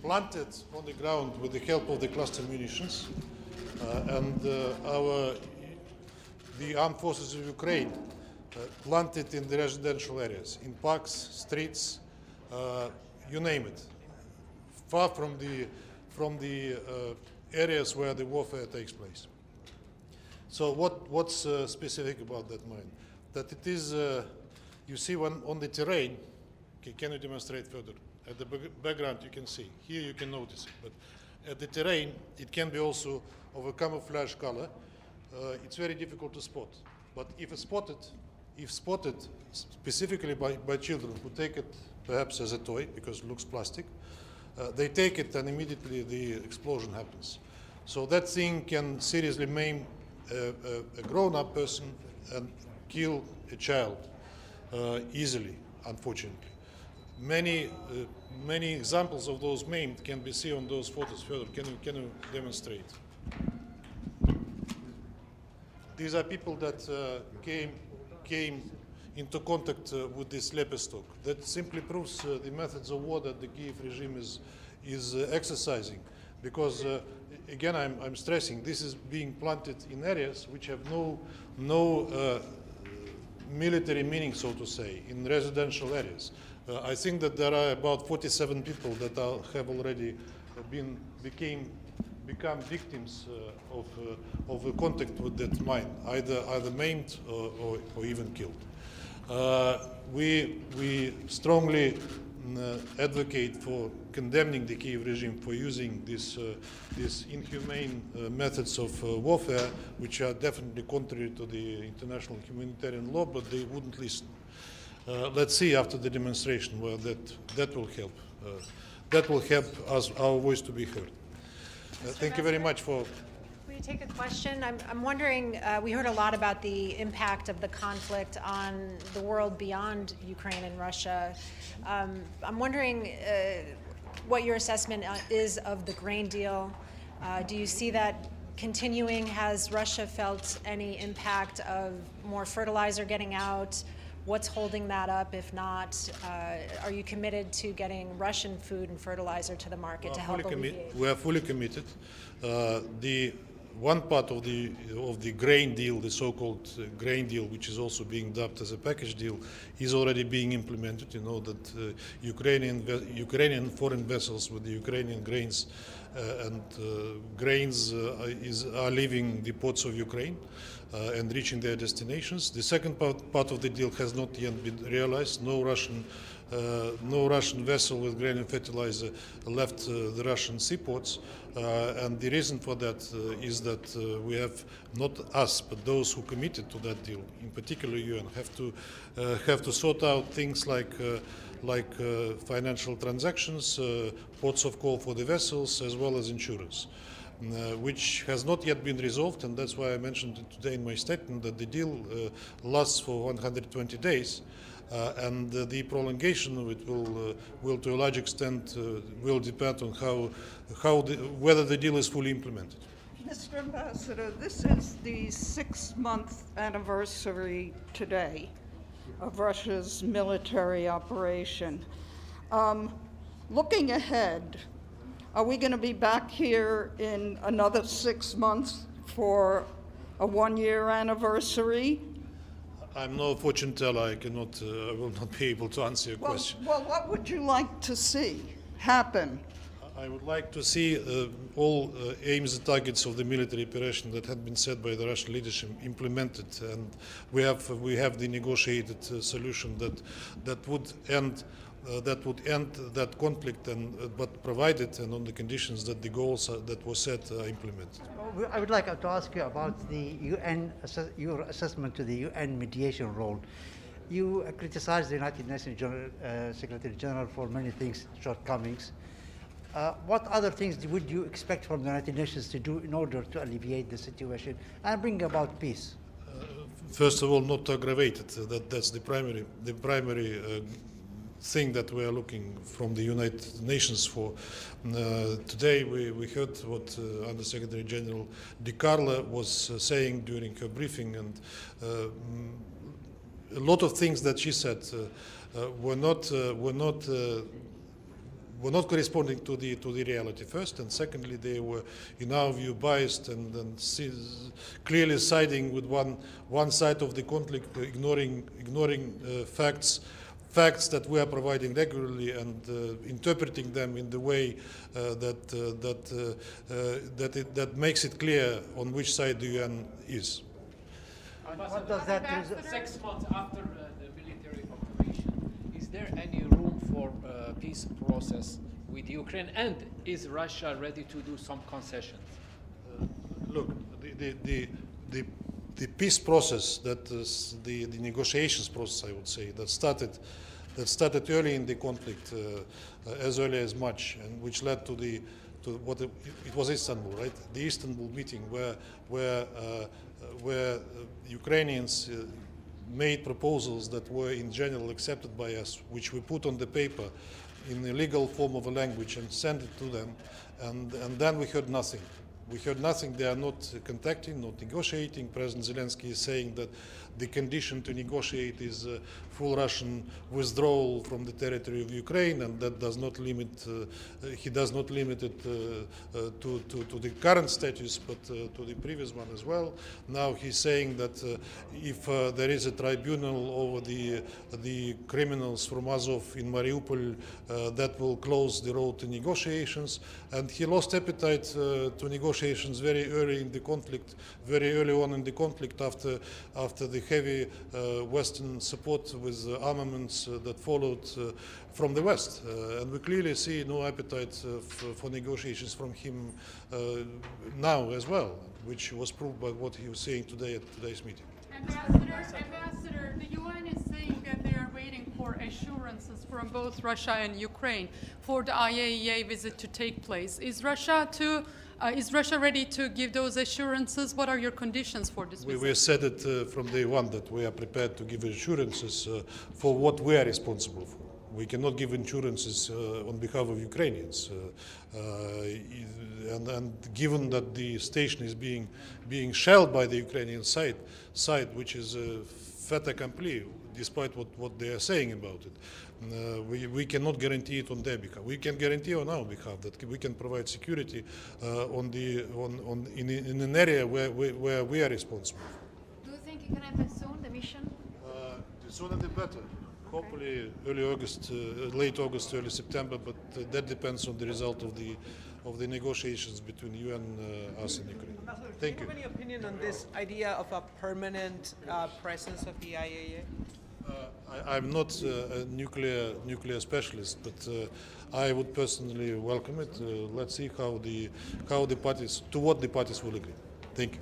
planted on the ground with the help of the cluster munitions, and the armed forces of Ukraine planted in the residential areas, in parks, streets, you name it, far from the areas where the warfare takes place. So what's specific about that mine? That it is, you see on the terrain, okay, can you demonstrate further? At the background you can see, here you can notice it, but at the terrain it can be also of a camouflage color. It's very difficult to spot, but if spotted specifically by children who take it perhaps as a toy because it looks plastic, they take it and immediately the explosion happens. So that thing can seriously maim a grown-up person and kill a child easily, unfortunately. Many examples of those maimed can be seen on those photos. Further, can you demonstrate? These are people that came into contact with this leper stock. That simply proves the methods of war that the Kiev regime is exercising. Because again, I'm stressing this is being planted in areas which have no military meaning, so to say, in residential areas. I think that there are about 47 people that have already become victims of a contact with that mine, either maimed or even killed. We strongly advocate for condemning the Kiev regime for using these inhumane methods of warfare, which are definitely contrary to the international humanitarian law, but they wouldn't listen. Let's see after the demonstration where that will help. That will help us, our voice to be heard. Thank you very much for. Will you take a question? I'm wondering, we heard a lot about the impact of the conflict on the world beyond Ukraine and Russia. I'm wondering what your assessment is of the grain deal. Do you see that continuing? Has Russia felt any impact of more fertilizer getting out? What's holding that up? If not, are you committed to getting Russian food and fertilizer to the market to help alleviate? We are fully committed. The one part of the grain deal, the so-called grain deal, which is also being dubbed as a package deal, is already being implemented. You know that Ukrainian foreign vessels with the Ukrainian grains and grains are leaving the ports of Ukraine and reaching their destinations. The second part of the deal has not yet been realized. No Russian vessel with grain and fertilizer left the Russian seaports, and the reason for that is that we have, not us, but those who committed to that deal, in particular UN, have to sort out things like financial transactions, ports of call for the vessels, as well as insurance. Which has not yet been resolved, and that's why I mentioned it today in my statement that the deal lasts for 120 days, and the prolongation of it will to a large extent will depend on whether the deal is fully implemented. Mr. Ambassador, this is the 6-month anniversary today of Russia's military operation. Looking ahead, are we going to be back here in another 6 months for a 1-year anniversary? I'm no fortune teller. I will not be able to answer your question. Well, what would you like to see happen? I would like to see all aims and targets of the military operation that had been set by the Russian leadership implemented, and we have the negotiated solution that would end that conflict, but provided and on the conditions that the goals that were set are implemented. I would like to ask you about the UN, your assessment to the UN mediation role. You criticized the United Nations Secretary General for many things, shortcomings. What other things would you expect from the United Nations to do in order to alleviate the situation and bring about peace? First of all, not to aggravate it. That's the primary thing that we are looking from the United Nations for. Today we heard what Under Secretary General Di Carla was saying during her briefing, and a lot of things that she said were not were not corresponding to the reality first, and secondly, they were, in our view, biased and clearly siding with one side of the conflict, ignoring facts that we are providing regularly and interpreting them in the way that makes it clear on which side the UN is. What does that result? 6 months after the military operation, is there any room for peace process with Ukraine, and is Russia ready to do some concessions? Look, the peace process, that is the negotiations process, I would say, that started early in the conflict, as early as March, and which led to what it was Istanbul, right? The Istanbul meeting where Ukrainians made proposals that were in general accepted by us, which we put on the paper in the legal form of a language and sent it to them, and then we heard nothing. We heard nothing. They are not contacting, not negotiating. President Zelensky is saying that the condition to negotiate is full Russian withdrawal from the territory of Ukraine, and that does not limit. He does not limit it to the current status, but to the previous one as well. Now he's saying that if there is a tribunal over the criminals from Azov in Mariupol, that will close the road to negotiations. And he lost appetite to negotiations very early in the conflict, very early on in the conflict, after the heavy Western support with armaments that followed from the West. And we clearly see no appetite for negotiations from him now as well, which was proved by what he was saying today at today's meeting. Ambassador, the UN is saying that they are waiting for assurances from both Russia and Ukraine for the IAEA visit to take place. Is Russia ready to give those assurances? What are your conditions for this visit? We said it from day one that we are prepared to give assurances for what we are responsible for. We cannot give assurances on behalf of Ukrainians. And given that the station is being shelled by the Ukrainian side, which is fait accompli, despite what they are saying about it, we cannot guarantee it on their behalf. We can guarantee on our behalf that we can provide security in an area where we are responsible. Do you think you can happen soon, the mission? The sooner the better. Hopefully early August, late August, early September, but that depends on the result of the negotiations between you and us in Ukraine. Thank you. Do you have any opinion on this idea of a permanent presence of the IAEA? I'm not a nuclear specialist, but I would personally welcome it. Let's see how the parties will agree. Thank you.